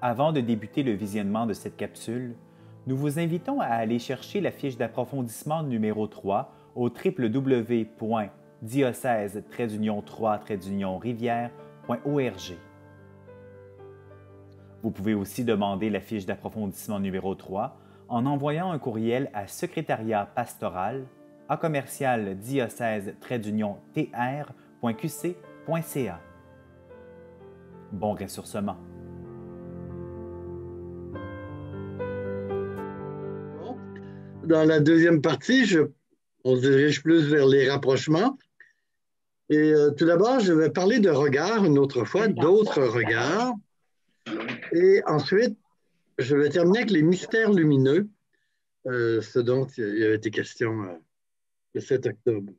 Avant de débuter le visionnement de cette capsule, nous vous invitons à aller chercher la fiche d'approfondissement numéro 3 au www.diocèse-3-rivière.org. Vous pouvez aussi demander la fiche d'approfondissement numéro 3 en envoyant un courriel à secrétariat pastoral à commercial diocèse-tr.qc.ca. Bon ressourcement. Dans la deuxième partie, on se dirige plus vers les rapprochements. Et tout d'abord, je vais parler de regards une autre fois, d'autres regards. Et ensuite, je vais terminer avec les mystères lumineux, ce dont il y avait été question le 7 octobre.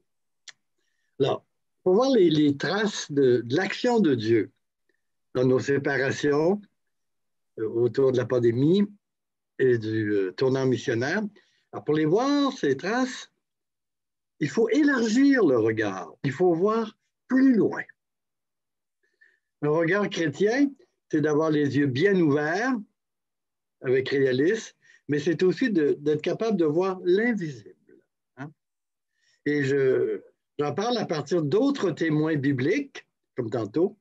Alors, pour voir les traces de l'action de Dieu dans nos séparations autour de la pandémie et du tournant missionnaire, alors pour les voir, ces traces, il faut élargir le regard, il faut voir plus loin. Le regard chrétien, c'est d'avoir les yeux bien ouverts, avec réalisme, mais c'est aussi d'être capable de voir l'invisible. Hein? Et j'en parle à partir d'autres témoins bibliques, comme tantôt,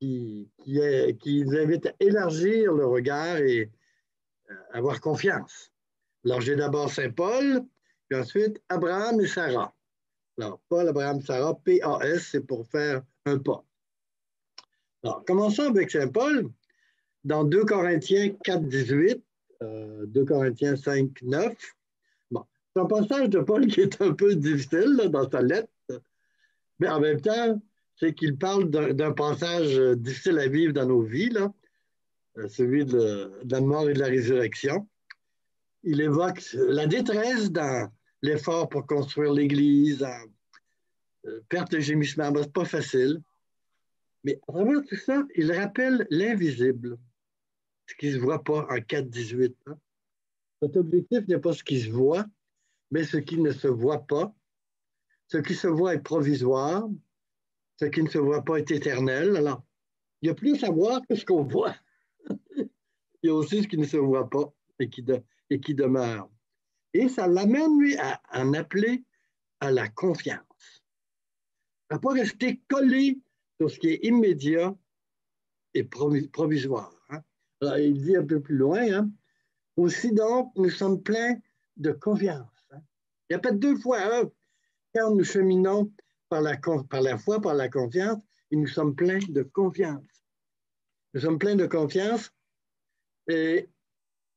qui nous invitent à élargir le regard et avoir confiance. Alors, j'ai d'abord Saint Paul, puis ensuite Abraham et Sarah. Alors, Paul, Abraham, Sarah, P-A-S, c'est pour faire un pas. Alors, commençons avec Saint Paul. Dans 2 Corinthiens 4, 18, 2 Corinthiens 5, 9. Bon, c'est un passage de Paul qui est un peu difficile là, dans sa lettre, mais en même temps, c'est qu'il parle d'un passage difficile à vivre dans nos vies, là, celui de la mort et de la résurrection. Il évoque la détresse dans l'effort pour construire l'Église, perte de gémissement, ben, c'est pas facile. Mais à travers tout ça, il rappelle l'invisible, ce qui ne se voit pas en 4-18. Hein? Notre objectif n'est pas ce qui se voit, mais ce qui ne se voit pas. Ce qui se voit est provisoire, ce qui ne se voit pas est éternel. Alors, il y a plus à voir que ce qu'on voit. Il y a aussi ce qui ne se voit pas et qui demeure. Et ça l'amène, lui, à en appeler à la confiance. À ne pas rester collé sur ce qui est immédiat et provisoire. Hein? Alors, il dit un peu plus loin, hein? Aussi donc, nous sommes pleins de confiance. Hein? Il n'y a pas deux fois. Hein? Quand nous cheminons par la foi, par la confiance, et nous sommes pleins de confiance. Nous sommes pleins de confiance et,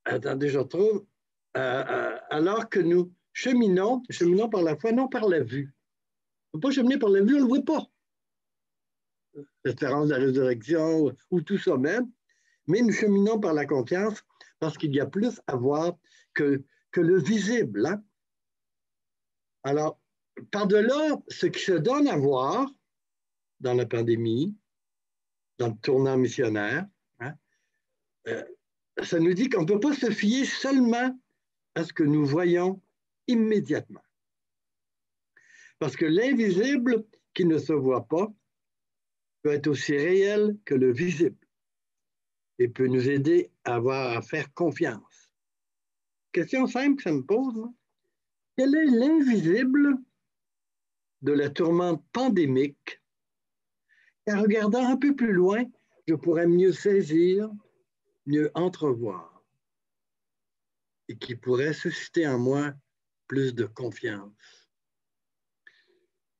attendez, je retrouve, alors que nous cheminons par la foi, non par la vue. On ne peut pas cheminer par la vue, on ne le voit pas. L'espérance de la résurrection ou tout ça même, mais nous cheminons par la confiance parce qu'il y a plus à voir que le visible. Hein? Alors, par-delà ce qui se donne à voir dans la pandémie, dans le tournant missionnaire, hein, ça nous dit qu'on ne peut pas se fier seulement à ce que nous voyons immédiatement. Parce que l'invisible qui ne se voit pas peut être aussi réel que le visible et peut nous aider à faire confiance. Question simple que ça me pose. Hein? Quel est l'invisible de la tourmente pandémique? En regardant un peu plus loin, je pourrais mieux saisir, mieux entrevoir et qui pourrait susciter en moi plus de confiance.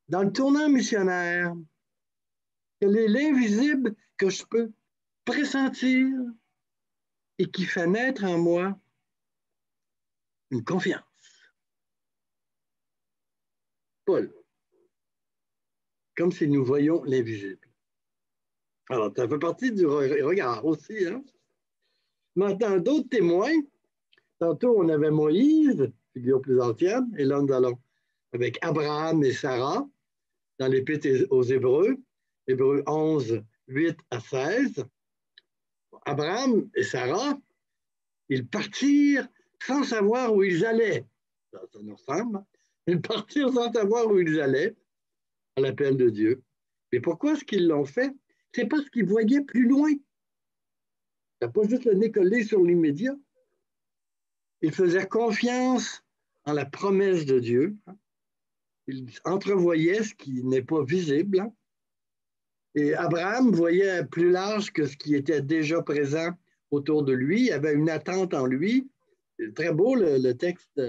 Dans le tournant missionnaire, quel est l'invisible que je peux pressentir et qui fait naître en moi une confiance? Paul, comme si nous voyions l'invisible. Alors, ça fait partie du regard aussi. Hein? Maintenant, d'autres témoins, tantôt on avait Moïse, figure plus ancienne, et là nous allons avec Abraham et Sarah, dans l'Épître aux Hébreux, Hébreux 11, 8 à 16. Abraham et Sarah, ils partirent sans savoir où ils allaient. Ça nous ressemble. Ils partirent sans savoir où ils allaient à l'appel de Dieu. Mais pourquoi est-ce qu'ils l'ont fait? C'est parce qu'ils voyaient plus loin. n'a pas juste le nez collé sur l'immédiat. Il faisait confiance en la promesse de Dieu. Il entrevoyait ce qui n'est pas visible. Et Abraham voyait plus large que ce qui était déjà présent autour de lui. Il avait une attente en lui. C'est très beau le texte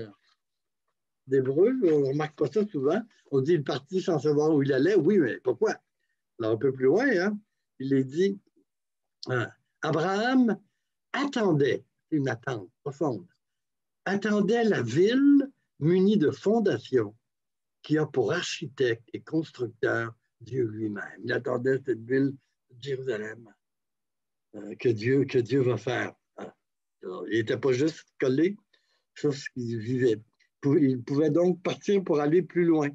d'Hébreu. On ne remarque pas ça souvent. On dit il partit sans savoir où il allait. Oui, mais pourquoi? Alors un peu plus loin, hein, il est dit Abraham attendait, une attente profonde, attendait la ville munie de fondations qui a pour architecte et constructeur Dieu lui-même. Il attendait cette ville de Jérusalem que Dieu va faire. Alors, il n'était pas juste collé sur ce qu'il vivait. Il pouvait donc partir pour aller plus loin.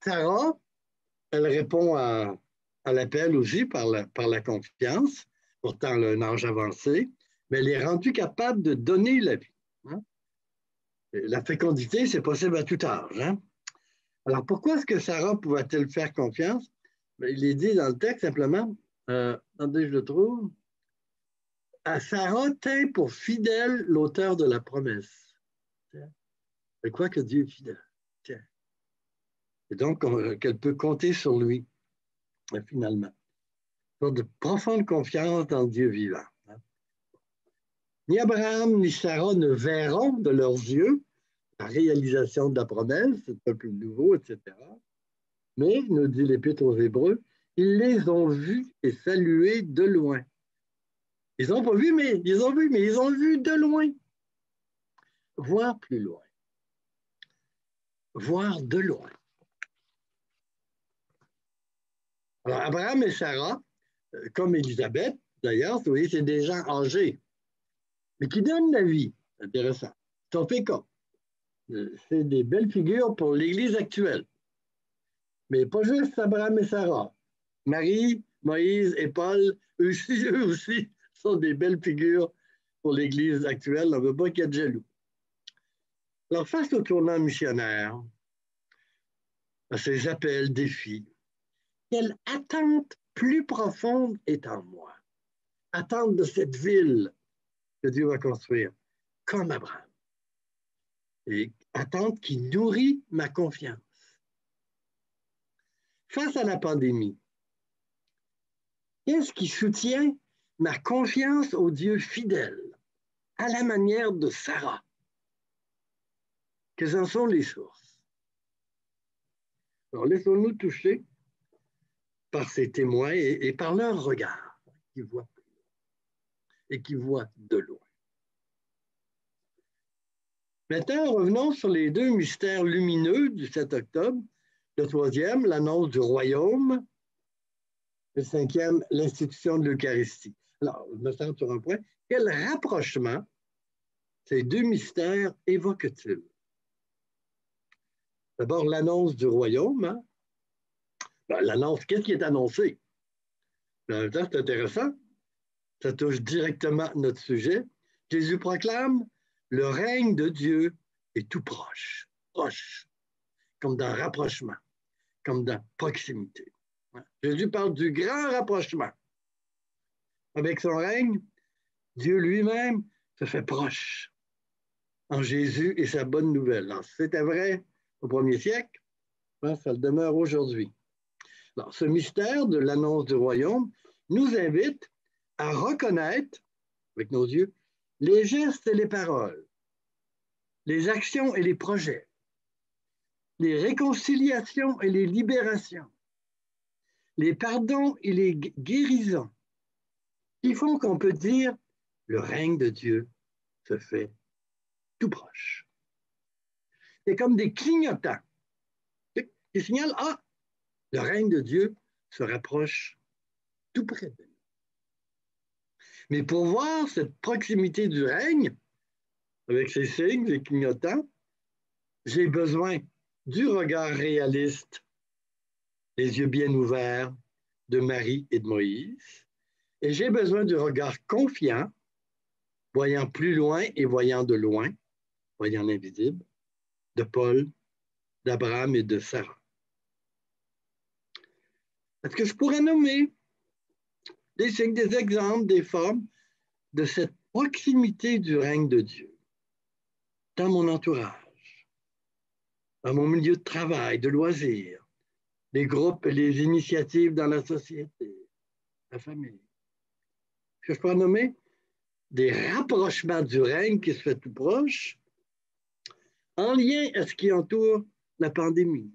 Sarah, elle répond à l'appel aussi par la confiance. Pourtant, elle a un âge avancé, mais elle est rendue capable de donner la vie. Hein? La fécondité, c'est possible à tout âge. Hein? Alors, pourquoi est-ce que Sarah pouvait-elle faire confiance? Il est dit dans le texte simplement, attendez, je le trouve, Sarah tint pour fidèle l'auteur de la promesse. Elle croit que Dieu est fidèle. Tiens. Et donc, qu'elle peut compter sur lui, finalement. Pour de profonde confiance dans Dieu vivant. Ni Abraham ni Sarah ne verront de leurs yeux la réalisation de la promesse, le peuple nouveau, etc. Mais, nous dit l'Épître aux Hébreux, ils les ont vus et salués de loin. Ils n'ont pas vu, mais ils ont vu, mais ils ont vu de loin. Voir plus loin. Voir de loin. Alors, Abraham et Sarah, comme Élisabeth, d'ailleurs, vous voyez, c'est des gens âgés, mais qui donnent la vie. Intéressant. Ils sont féconds. C'est des belles figures pour l'Église actuelle. Mais pas juste Abraham et Sarah. Marie, Moïse et Paul, eux aussi sont des belles figures pour l'Église actuelle. On ne veut pas qu'il y ait de jaloux. Alors, face au tournant missionnaire, à ces appels, défis, quelle attente plus profonde est en moi? Attente de cette ville que Dieu va construire, comme Abraham. Et attente qui nourrit ma confiance. Face à la pandémie, qu'est-ce qui soutient ma confiance au Dieu fidèle, à la manière de Sarah? Quelles en sont les sources? Alors, laissons-nous toucher par ces témoins et par leur regard qui voient et qui voient de loin. Maintenant, revenons sur les deux mystères lumineux du 7 octobre. Le troisième, l'annonce du royaume. Le cinquième, l'institution de l'Eucharistie. Alors, je me sens sur un point. Quel rapprochement ces deux mystères évoquent-ils? D'abord, l'annonce du royaume. Hein? L'annonce, qu'est-ce qui est annoncé? En même temps, c'est intéressant. Ça touche directement notre sujet. Jésus proclame le règne de Dieu est tout proche, proche, comme dans rapprochement, comme dans proximité. Jésus parle du grand rapprochement. Avec son règne, Dieu lui-même se fait proche en Jésus et sa bonne nouvelle. Alors, c'était vrai au 1er siècle, ça le demeure aujourd'hui. Alors, ce mystère de l'annonce du royaume nous invite à reconnaître, avec nos yeux, les gestes et les paroles, les actions et les projets, les réconciliations et les libérations, les pardons et les guérisons, qui font qu'on peut dire le règne de Dieu se fait tout proche. C'est comme des clignotants qui signalent, le règne de Dieu se rapproche tout près de nous. Mais pour voir cette proximité du règne, avec ces signes, les clignotants, j'ai besoin du regard réaliste, les yeux bien ouverts de Marie et de Moïse, et j'ai besoin du regard confiant, voyant plus loin et voyant de loin, voyant l'invisible, de Paul, d'Abraham et de Sarah. Est-ce que je pourrais nommer des signes, des exemples, des formes de cette proximité du règne de Dieu dans mon entourage, dans mon milieu de travail, de loisirs, les groupes et les initiatives dans la société, la famille. Que je peux nommer des rapprochements du règne qui se fait tout proche en lien à ce qui entoure la pandémie.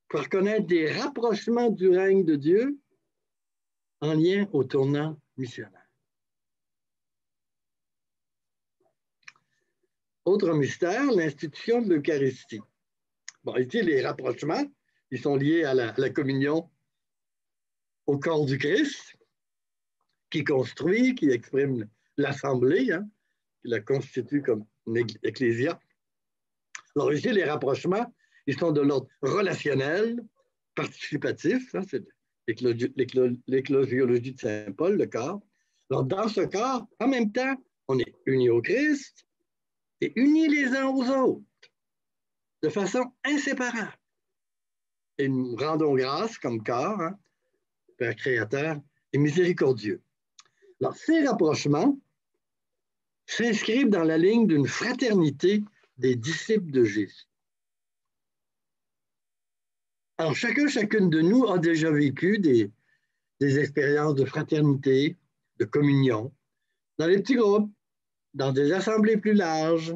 Pour reconnaître des rapprochements du règne de Dieu en lien au tournant missionnaire. Autre mystère, l'institution de l'Eucharistie. Bon, ici, les rapprochements, ils sont liés à la communion au corps du Christ, qui construit, qui exprime l'assemblée, qui la constitue comme une ecclésia. Alors ici, les rapprochements, ils sont de l'ordre relationnel, participatif, c'est l'éclosiologie de Saint Paul, le corps. Alors dans ce corps, en même temps, on est unis au Christ et unis les uns aux autres, de façon inséparable. Et nous rendons grâce comme corps, Père créateur et miséricordieux. Alors, ces rapprochements s'inscrivent dans la ligne d'une fraternité des disciples de Jésus. Alors, chacune de nous a déjà vécu des expériences de fraternité, de communion, dans les petits groupes, dans des assemblées plus larges,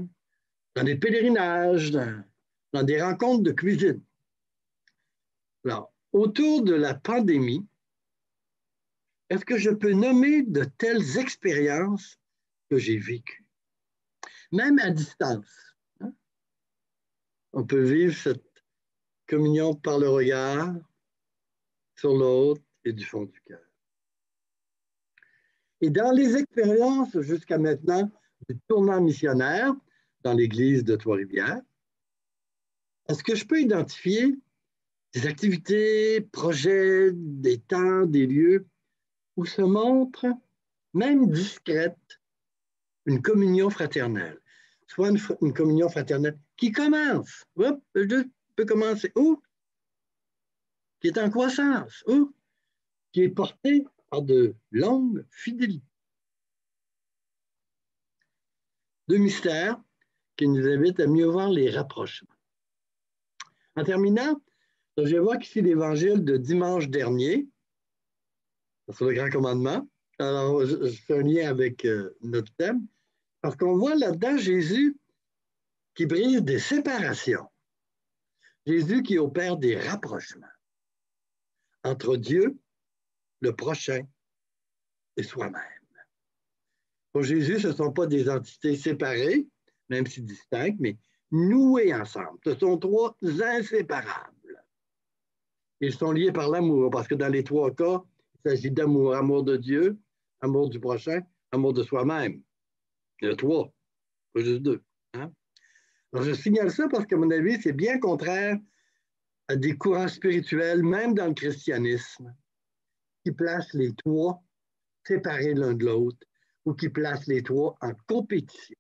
dans des pèlerinages, dans des rencontres de cuisine. Alors, autour de la pandémie, est-ce que je peux nommer de telles expériences que j'ai vécues, même à distance? On peut vivre cette communion par le regard sur l'autre et du fond du cœur. Et dans les expériences jusqu'à maintenant du tournant missionnaire dans l'église de Trois-Rivières, est-ce que je peux identifier des activités, projets, des temps, des lieux où se montre, même discrète, une communion fraternelle? Soit une communion fraternelle qui commence, je peux commencer, ou qui est en croissance, ou qui est portée par de longues fidélités. Deux mystères qui nous invitent à mieux voir les rapprochements. En terminant, je vois qu'ici l'évangile de dimanche dernier, sur le grand commandement. Alors, je fais un lien avec notre thème, parce qu'on voit là-dedans Jésus qui brise des séparations. Jésus qui opère des rapprochements entre Dieu, le prochain et soi-même. Pour Jésus, ce ne sont pas des entités séparées, même si distinctes, mais nouées ensemble. Ce sont trois inséparables. Ils sont liés par l'amour, parce que dans les trois cas, il s'agit d'amour, amour de Dieu, amour du prochain, amour de soi-même. Il y a trois, pas juste deux. Alors, je signale ça parce qu'à mon avis, c'est bien contraire à des courants spirituels, même dans le christianisme, qui placent les trois séparés l'un de l'autre ou qui placent les trois en compétition,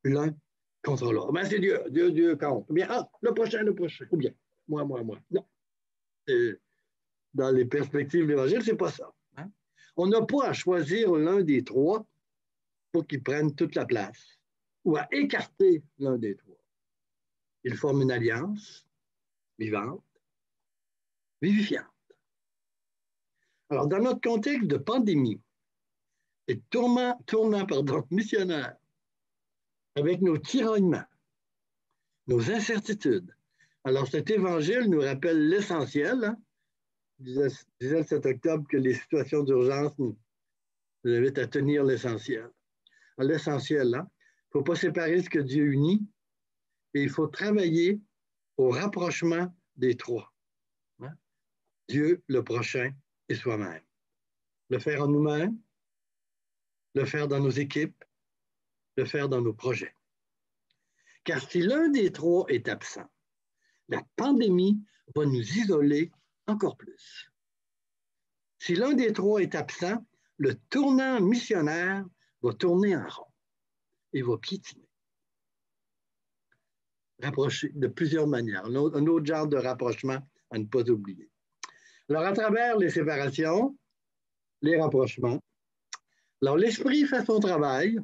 l'un contre l'autre. Ben, c'est Dieu, Dieu contre. Ou bien, le prochain. Ou bien, moi. Non. Dans les perspectives de l'Évangile, c'est pas ça. On n'a pas à choisir l'un des trois pour qu'il prenne toute la place ou à écarter l'un des trois. Ils forment une alliance vivante, vivifiante. Alors, dans notre contexte de pandémie et tournant missionnaire, avec nos tiraillements, nos incertitudes, alors cet évangile nous rappelle l'essentiel. Disait le 7 octobre que les situations d'urgence nous invitent à tenir l'essentiel. L'essentiel, il ne faut pas séparer ce que Dieu unit et il faut travailler au rapprochement des trois. Dieu, le prochain et soi-même. Le faire en nous-mêmes, le faire dans nos équipes, le faire dans nos projets. Car si l'un des trois est absent, la pandémie va nous isoler encore plus. Si l'un des trois est absent, le tournant missionnaire va tourner en rond et va piétiner. Rapprocher de plusieurs manières. Un autre genre de rapprochement à ne pas oublier. Alors, à travers les séparations, les rapprochements, Alors, l'esprit fait son travail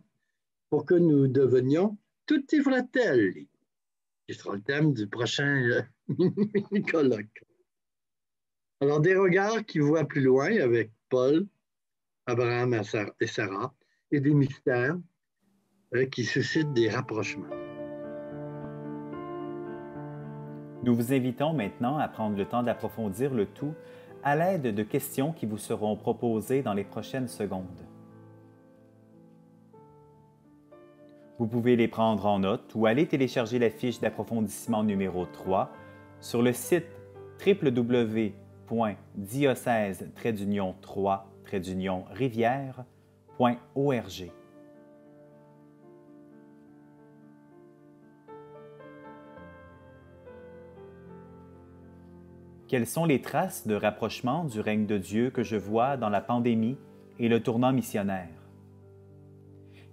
pour que nous devenions tutti fratelli, qui sera le thème du prochain colloque. Alors, des regards qui voient plus loin avec Paul, Abraham et Sarah, et des mystères qui suscitent des rapprochements. Nous vous invitons maintenant à prendre le temps d'approfondir le tout à l'aide de questions qui vous seront proposées dans les prochaines secondes. Vous pouvez les prendre en note ou aller télécharger la fiche d'approfondissement numéro 3 sur le site www.diocèse-3-rivière.org. Quelles sont les traces de rapprochement du règne de Dieu que je vois dans la pandémie et le tournant missionnaire?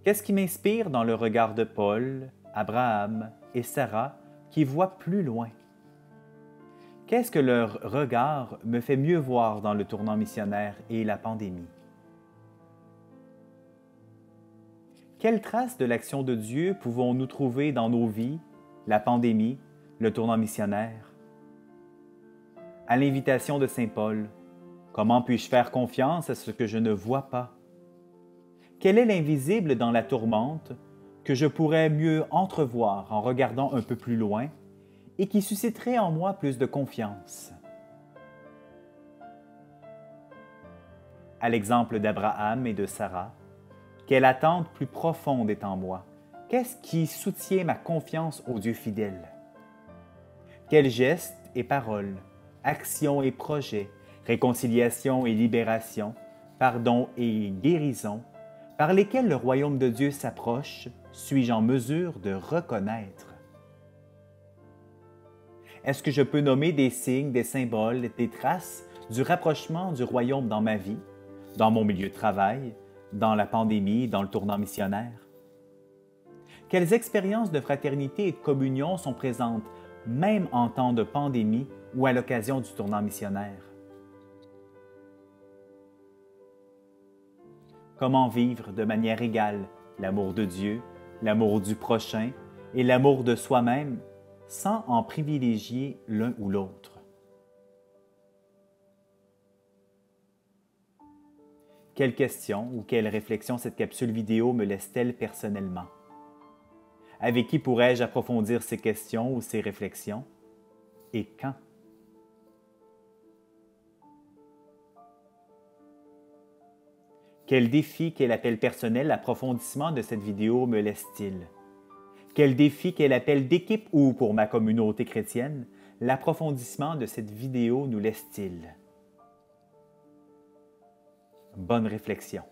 Qu'est-ce qui m'inspire dans le regard de Paul, Abraham et Sarah qui voient plus loin? Qu'est-ce que leur regard me fait mieux voir dans le tournant missionnaire et la pandémie? Quelles traces de l'action de Dieu pouvons-nous trouver dans nos vies, la pandémie, le tournant missionnaire? À l'invitation de Saint Paul, comment puis-je faire confiance à ce que je ne vois pas? Quel est l'invisible dans la tourmente que je pourrais mieux entrevoir en regardant un peu plus loin et qui susciterait en moi plus de confiance? À l'exemple d'Abraham et de Sarah, quelle attente plus profonde est en moi? Qu'est-ce qui soutient ma confiance au Dieu fidèle? Quels gestes et paroles, actions et projets, réconciliation et libération, pardon et guérison, par lesquels le royaume de Dieu s'approche, suis-je en mesure de reconnaître? Est-ce que je peux nommer des signes, des symboles, des traces du rapprochement du royaume dans ma vie, dans mon milieu de travail, dans la pandémie, dans le tournant missionnaire? Quelles expériences de fraternité et de communion sont présentes, même en temps de pandémie ou à l'occasion du tournant missionnaire? Comment vivre de manière égale l'amour de Dieu, l'amour du prochain et l'amour de soi-même sans en privilégier l'un ou l'autre? Quelles questions ou quelles réflexions cette capsule vidéo me laisse-t-elle personnellement? Avec qui pourrais-je approfondir ces questions ou ces réflexions? Et quand? Quel défi, quel appel personnel l'approfondissement de cette vidéo me laisse-t-il? Quel défi, quel appel d'équipe ou pour ma communauté chrétienne, l'approfondissement de cette vidéo nous laisse-t-il? Bonne réflexion.